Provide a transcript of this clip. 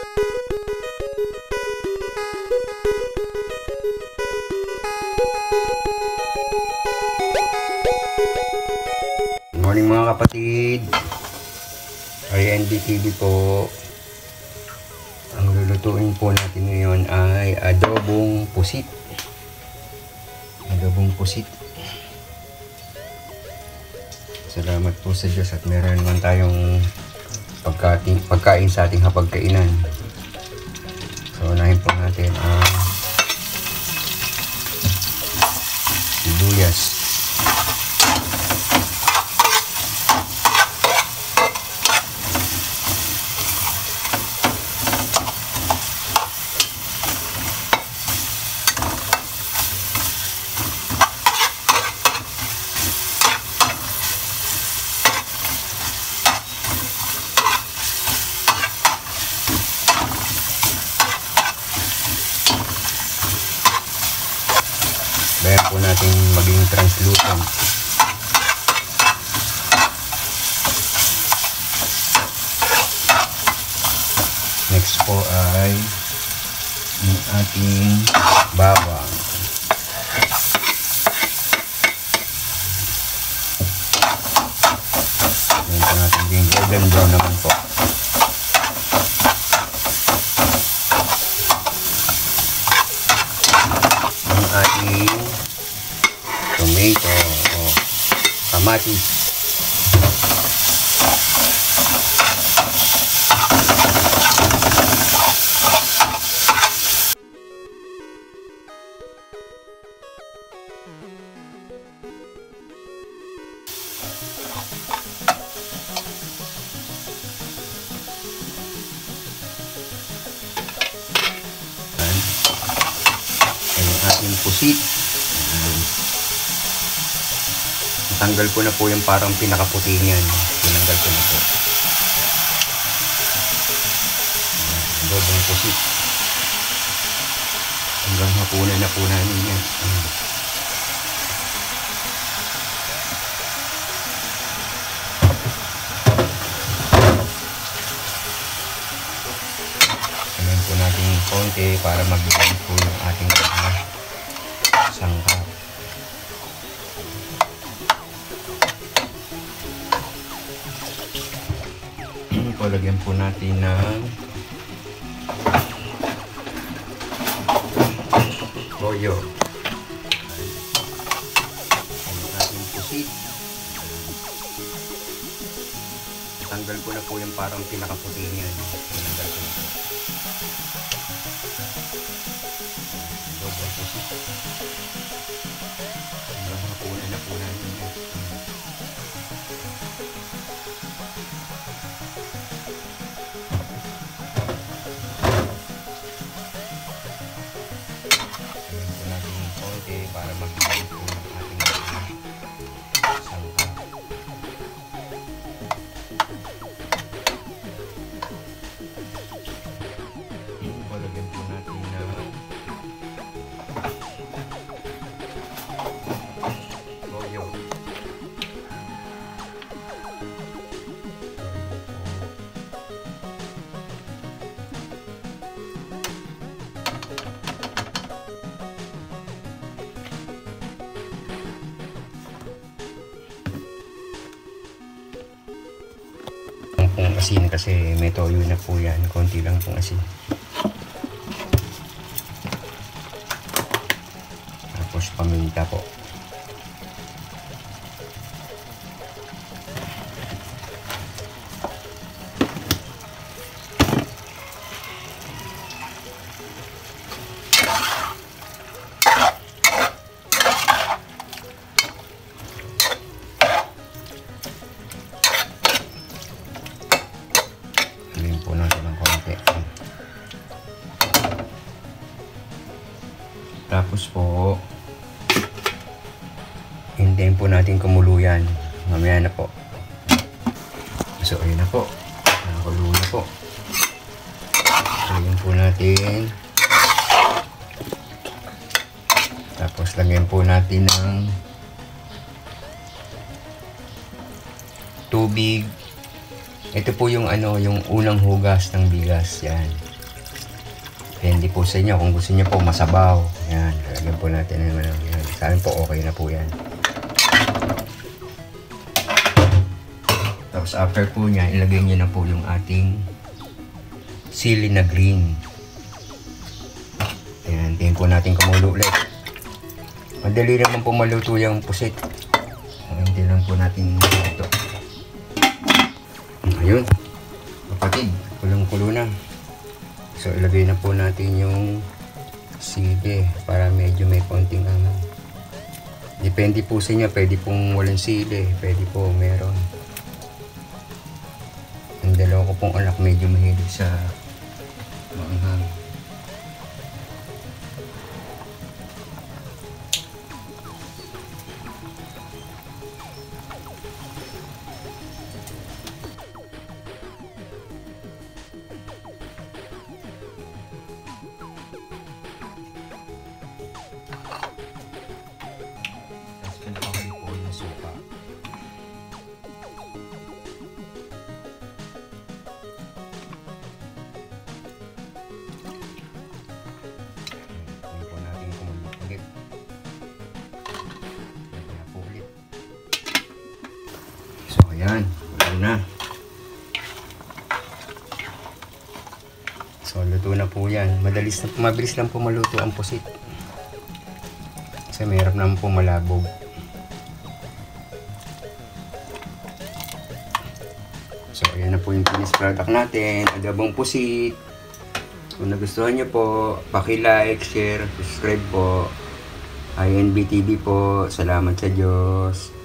Good morning mga kapatid. RNB TV po. Ang lulutuin po natin ngayon ay adobong pusit. Adobong pusit. Salamat po sa Diyos at meron naman tayong pagkain sa ating hapagkainan. So unahin po natin ang sibuyas. Bayan po natin maging translucent. Next po ay yung ating bawang. Yan po natin yung golden brown naman po. Yung ating tomato o kamatis. Yung ating pusit. Tanggal ko na po yung parang pinakaputi niyan. Tinanggal ko na po. Adobong pusit. Hanggang hapunan na po namin yan. Alam po natin konti para magbigay po yung ating sangkap. Lagyan po natin ng toyo. Ang ating pusit. Tanggal ko na po yung parang pinakaputi niyan. Tinanggal ko na po. Adobong pusit. Hanggang hapunan na po namin yan. Para magbigay po ng ating sangkap. Lagyan po natin ng toyo. Pong asin kasi may toyo na po yan. Konti lang pong asin. Tapos paminta po. Po natin ng konti. Tapos po hintayin po natin kumuluyan. Mamaya na po. So ayun na po. Nakakulo na po. Lagyan po natin. Tapos lagyan po natin ng tubig. Ito po yung yung unang hugas ng bigas. Yan. Depende po sa inyo kung gusto niyo po masabaw. Yan, lalagyan po natin ng ano. Yan. Sa akin po okay na po yan. Tapos after po niya, ilagay niyo na po yung ating sili na green. Ayan, tingin po natin kumulo ulit. Madali naman po maluto yung pusit. Hindi lang po natin ito. Ayun. Kapatid, kulong-kulo na. So, ilagay na po natin yung sili para medyo may konting ano. Depende po sa inyo. Pwede pong walang sili. Pwede po meron. Ang dalawa ko pong anak medyo mahilig sa maanghang. Pinakahuli po yung suka. Hindi po natin kumulit ulit. Kaya po ulit. So ayan, wala na. So luto na po yan. Mabilis lang po maluto ang pusit. Kasi mahirap naman po malabog. So, ayan na po yung finished product natin. Adobong pusit. Kung nagustuhan nyo po, paki-like, share, subscribe po. INB TV po. Salamat sa Diyos.